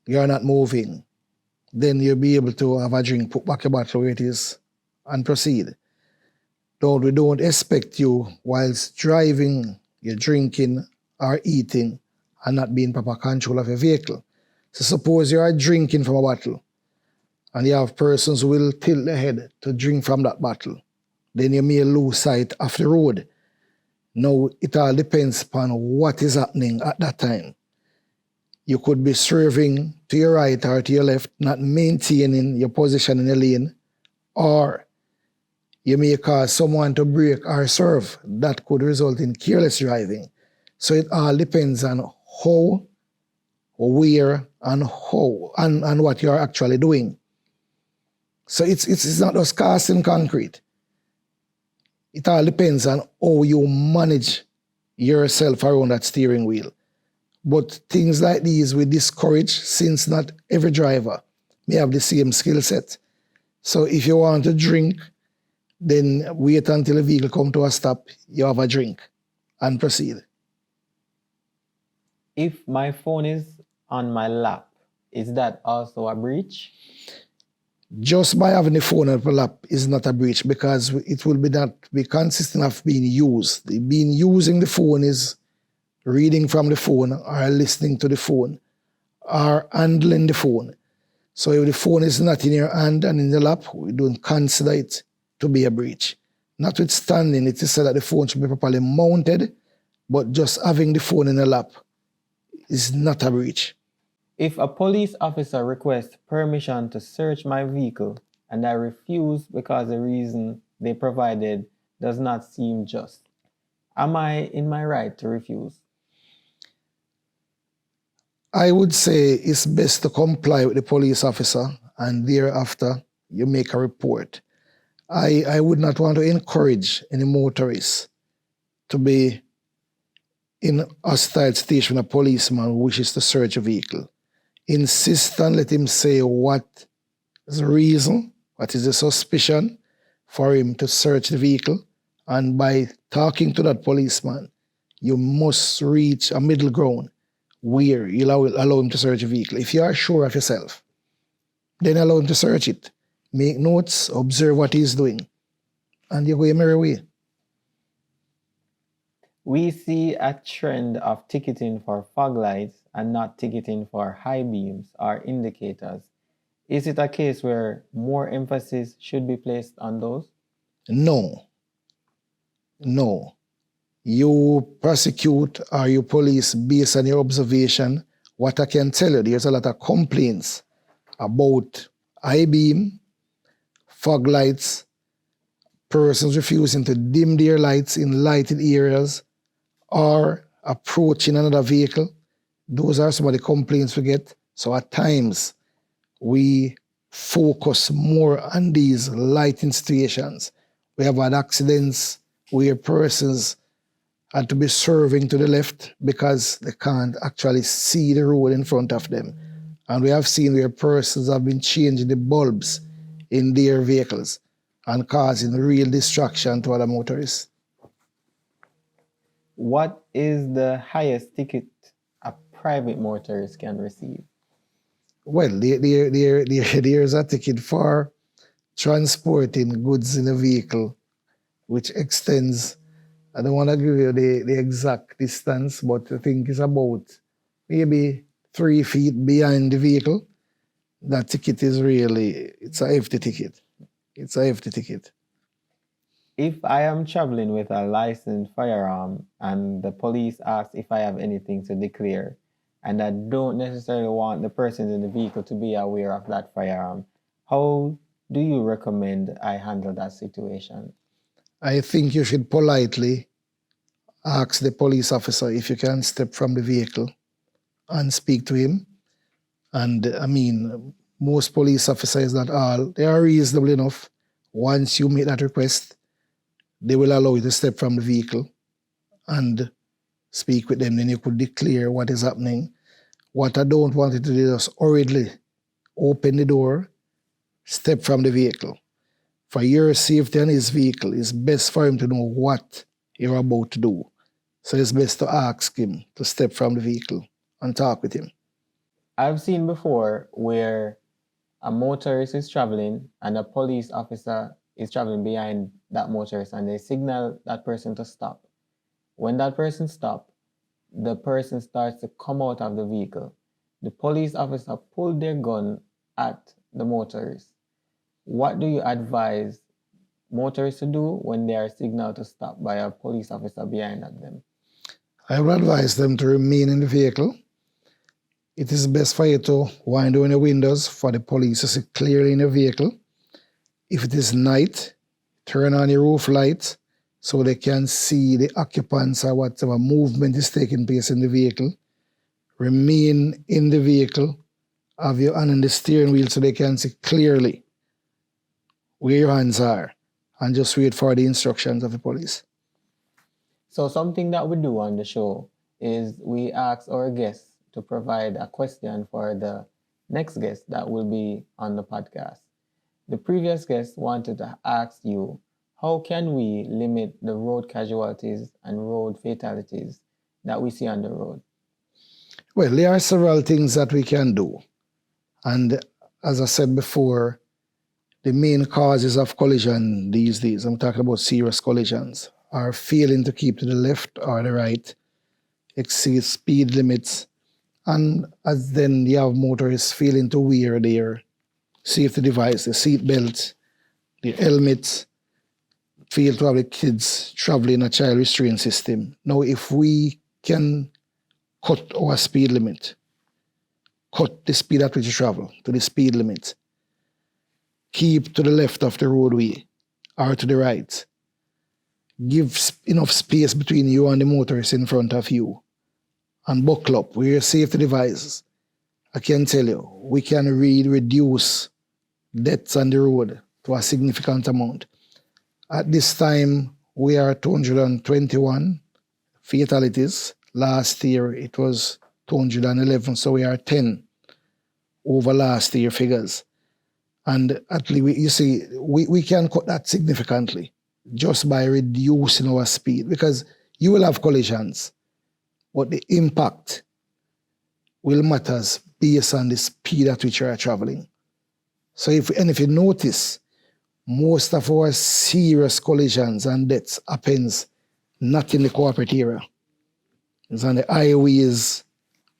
you're not moving, then you'll be able to have a drink, put back your bottle where it is, and proceed. We don't expect you, whilst driving, you're drinking or eating and not being in proper control of your vehicle. So suppose you are drinking from a bottle and you have persons who will tilt their head to drink from that bottle. Then you may lose sight of the road. Now, it all depends upon what is happening at that time. You could be swerving to your right or to your left, not maintaining your position in the lane, or you may cause someone to brake or swerve. That could result in careless driving. So it all depends on how, where, and how, and what you're actually doing. So it's not just cast in concrete. It all depends on how you manage yourself around that steering wheel. But things like these we discourage, since not every driver may have the same skill set. So if you want to drink, then wait until the vehicle comes to a stop, you have a drink, and proceed. If my phone is on my lap, is that also a breach? Just by having the phone on the lap is not a breach, because it will be not be consistent of being used. Using the phone is reading from the phone or listening to the phone or handling the phone. So if the phone is not in your hand and in the lap, we don't consider it to be a breach. Notwithstanding, it is said that the phone should be properly mounted, but just having the phone in the lap is not a breach. If a police officer requests permission to search my vehicle and I refuse because the reason they provided does not seem just, am I in my right to refuse? I would say it's best to comply with the police officer and thereafter you make a report. I would not want to encourage any motorists to be in a hostile station when a policeman who wishes to search a vehicle. Insist and let him say what is the reason, what is the suspicion for him to search the vehicle. And by talking to that policeman, you must reach a middle ground where you allow him to search a vehicle. If you are sure of yourself, then allow him to search it. Make notes, observe what he's doing, and you go your merry way. We see a trend of ticketing for fog lights and not ticketing for high beams or indicators. Is it a case where more emphasis should be placed on those? No. You prosecute or you police based on your observation. What I can tell you, there's a lot of complaints about high beam, fog lights, persons refusing to dim their lights in lighted areas or approaching another vehicle. Those are some of the complaints we get. So at times, we focus more on these lighting situations. We have had accidents where persons had to be swerving to the left because they can't actually see the road in front of them. And we have seen where persons have been changing the bulbs in their vehicles and causing real distraction to other motorists. What is the highest ticket a private motorist can receive? Well, there's a ticket for transporting goods in a vehicle, which extends, I don't want to give you the exact distance, but I think it's about maybe 3 feet behind the vehicle. That ticket is really, it's a hefty ticket. It's a hefty ticket. If I am traveling with a licensed firearm and the police ask if I have anything to declare, and I don't necessarily want the persons in the vehicle to be aware of that firearm, how do you recommend I handle that situation? I think you should politely ask the police officer if you can step from the vehicle and speak to him. And I mean, most police officers, not all, they are reasonable enough. Once you make that request, they will allow you to step from the vehicle and speak with them. Then you could declare what is happening. What I don't want you to do is hurriedly open the door, step from the vehicle. For your safety and his vehicle, it's best for him to know what you're about to do. So it's best to ask him to step from the vehicle and talk with him. I've seen before where a motorist is traveling and a police officer is traveling behind that motorist and they signal that person to stop. When that person stops, the person starts to come out of the vehicle. The police officer pulled their gun at the motorist. What do you advise motorists to do when they are signaled to stop by a police officer behind them? I would advise them to remain in the vehicle. It is best for you to wind down the windows for the police to see clearly in the vehicle. If it is night, turn on your roof lights so they can see the occupants or whatever movement is taking place in the vehicle. Remain in the vehicle, have your hand on the steering wheel so they can see clearly where your hands are, and just wait for the instructions of the police. So something that we do on the show is we ask our guests to provide a question for the next guest that will be on the podcast. The previous guest wanted to ask you, how can we limit the road casualties and road fatalities that we see on the road? Well, there are several things that we can do. And as I said before, the main causes of collision these days, I'm talking about serious collisions, are failing to keep to the left or the right, exceed speed limits, and as then you have motorists failing to wear their safety device, the seat belts, the helmets, fail to have the kids traveling a child restraint system. Now, if we can cut our speed limit, cut the speed at which you travel to the speed limit, keep to the left of the roadway or to the right, give enough space between you and the motorist in front of you, and buckle up, wear safety devices, I can tell you, we can really reduce deaths on the road to a significant amount. At this time, we are 221 fatalities. Last year, it was 211, so we are 10 over last year figures. And at least, you see, we can cut that significantly just by reducing our speed, because you will have collisions, but the impact will matters based on the speed at which you are traveling. So if you notice, most of our serious collisions and deaths happens not in the corporate area. It's on the highways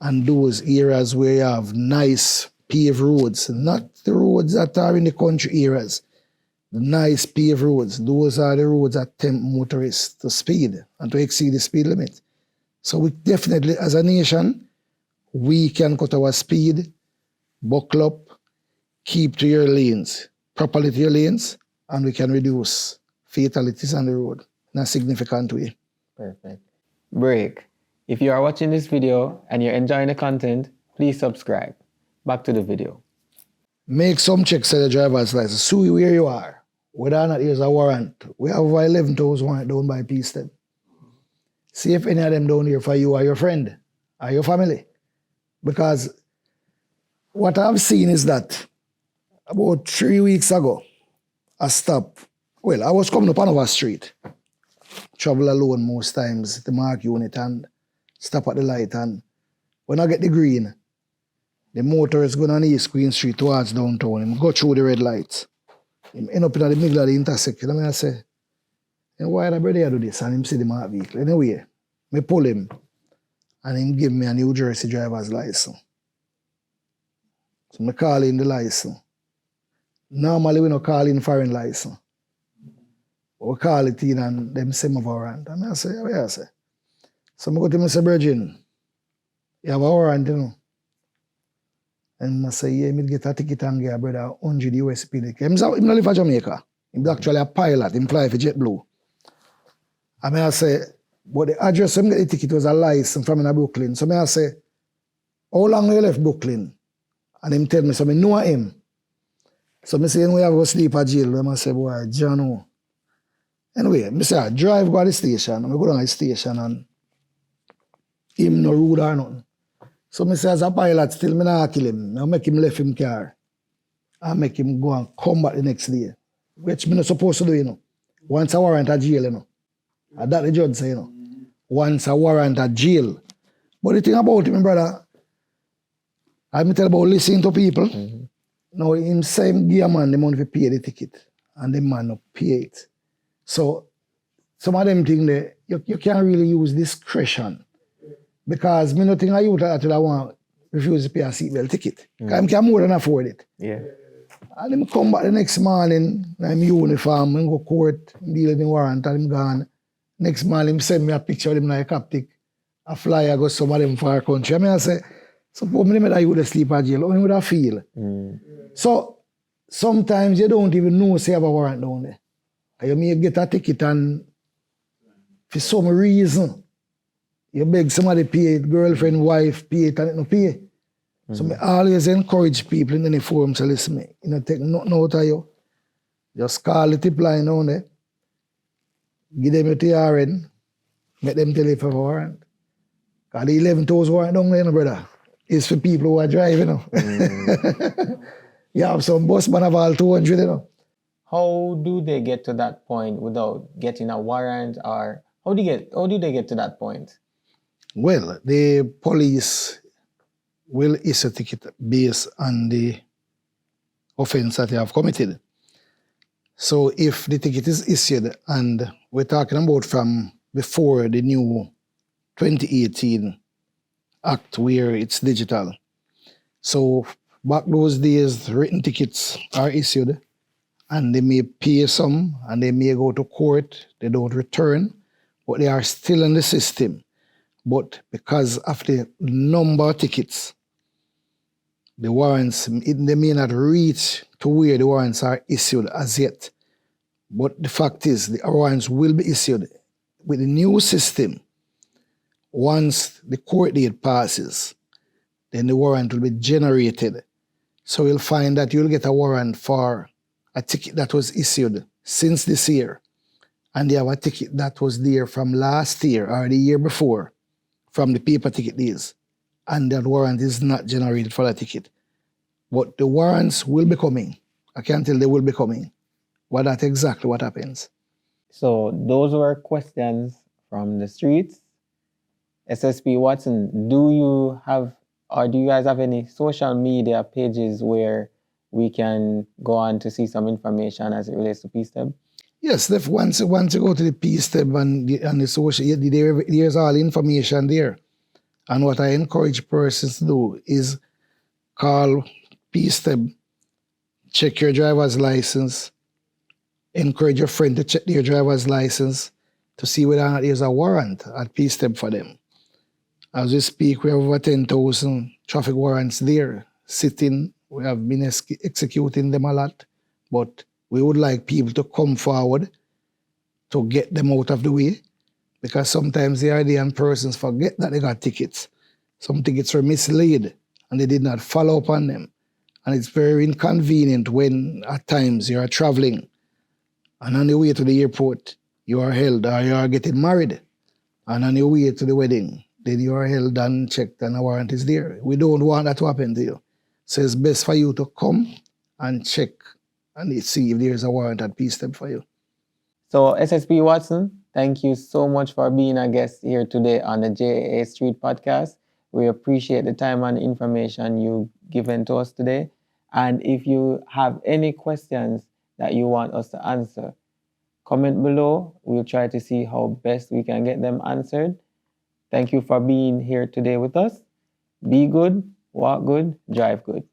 and those areas where you have nice paved roads, not the roads that are in the country areas. The nice paved roads, those are the roads that tempt motorists to speed and to exceed the speed limit. So we definitely, as a nation, we can cut our speed, buckle up, keep to your lanes, properly to your lanes, and we can reduce fatalities on the road in a significant way. Perfect. Break. If you are watching this video and you're enjoying the content, please subscribe. Back to the video. Make some checks at the driver's license. See where you are. Whether or not there's a warrant. We have over 11,000 warrant down by PSTEB. See if any of them down here for you or your friend or your family. Because what I've seen is that about 3 weeks ago, I stopped. Well, I was coming up on our street. Travel alone most times, the mark unit, and stop at the light. And when I get the green, the motorist going on East Queen Street towards downtown. Him go through the red lights. Him end up in the middle of the intersection. And I say, why the brother do this? And him see the marked vehicle. Anyway, me pull him and him give me a New Jersey driver's license. So me call in the license. Normally we don't call in foreign license. We call it in and them send me a warrant. And I say, yeah, I say. So I go to him and say, Virgin, you have a warrant, you know. And I say, yeah, me get a ticket and get a brother 100 US ticket. Him not live in Jamaica. He's actually a pilot. He fly for JetBlue. And I say, but the address him get the ticket was a license from in Brooklyn. So I say, how long you left Brooklyn? And him tell me, so I know him. So I say, we have to sleep at jail. And I say, boy, John. Anyway, I say, I drive go to the station. I go down to the station and him no rude or nothing. So I say, as a pilot, still me not kill him. I make him left him car. I make him go and come back the next day. Which me not supposed to do, you know. Once a warrant at jail, you know. And that the judge say, you know. Once a warrant at jail. But the thing about it, my brother, I tell about listening to people. Mm-hmm. Now, him say him give a man the money to pay the ticket. And the man not pay it. So, some of them things there, you can't really use discretion. Because me not think I you that I want refuse to pay a seatbelt ticket. Because I can more than afford it. Yeah. And then come back the next morning, I'm uniform, and go court, deal with the warrant, and I'm gone. Next morning, him send me a picture of him like a Captic, a flyer, go some of them for our country. I mean, I say, suppose me that you would sleep at jail, how would I feel? So, sometimes you don't even know say you have a warrant down there. You may get a ticket and for some reason, you beg somebody pay it, girlfriend, wife, pay it, and it no pay. So I always encourage people in any forum to listen to me. You know, take nothing out of you. Just call the tip line down there. Give them your TRN. Make them tell you for a warrant. Because the 11,000 warrant down there, you know, brother, is for people who are driving, you know. You have some bus man of all 200, you know. How do they get to that point without getting a warrant, or how do they get to that point? Well, the police will issue a ticket based on the offense that they have committed. So if the ticket is issued, and we're talking about from before the new 2018 Act where it's digital. So back those days, written tickets are issued and they may pay some and they may go to court, they don't return, but they are still in the system. But because of the number of tickets, the warrants, they may not reach to where the warrants are issued as yet. But the fact is, the warrants will be issued with the new system. Once the court date passes, then the warrant will be generated. So you'll find that you'll get a warrant for a ticket that was issued since this year. And you have a ticket that was there from last year or the year before, from the paper ticket days. And that warrant is not generated for that ticket. But the warrants will be coming. I can tell they will be coming. But that's exactly what happens. So those were questions from the streets. SSP Watson, do you have or do you guys have any social media pages where we can go on to see some information as it relates to PSTEB? Yes, once you go to the PSTEB and the social, there's all information there. And what I encourage persons to do is call PSTEB, check your driver's license, encourage your friend to check their driver's license to see whether or not there's a warrant at PSTEB for them. As we speak, we have over 10,000 traffic warrants there sitting. We have been executing them a lot, but we would like people to come forward to get them out of the way, because sometimes the Indian persons forget that they got tickets. Some tickets were misled and they did not follow up on them. And it's very inconvenient when at times you are traveling and on the way to the airport, you are held, or you are getting married, and on your way to the wedding, then you are held and checked and a warrant is there. We don't want that to happen to you. So it's best for you to come and check and see if there's a warrant at PSTEB for you. So SSP Watson, thank you so much for being a guest here today on the JAA Street podcast. We appreciate the time and information you've given to us today. And if you have any questions that you want us to answer, comment below. We'll try to see how best we can get them answered. Thank you for being here today with us. Be good, walk good, drive good.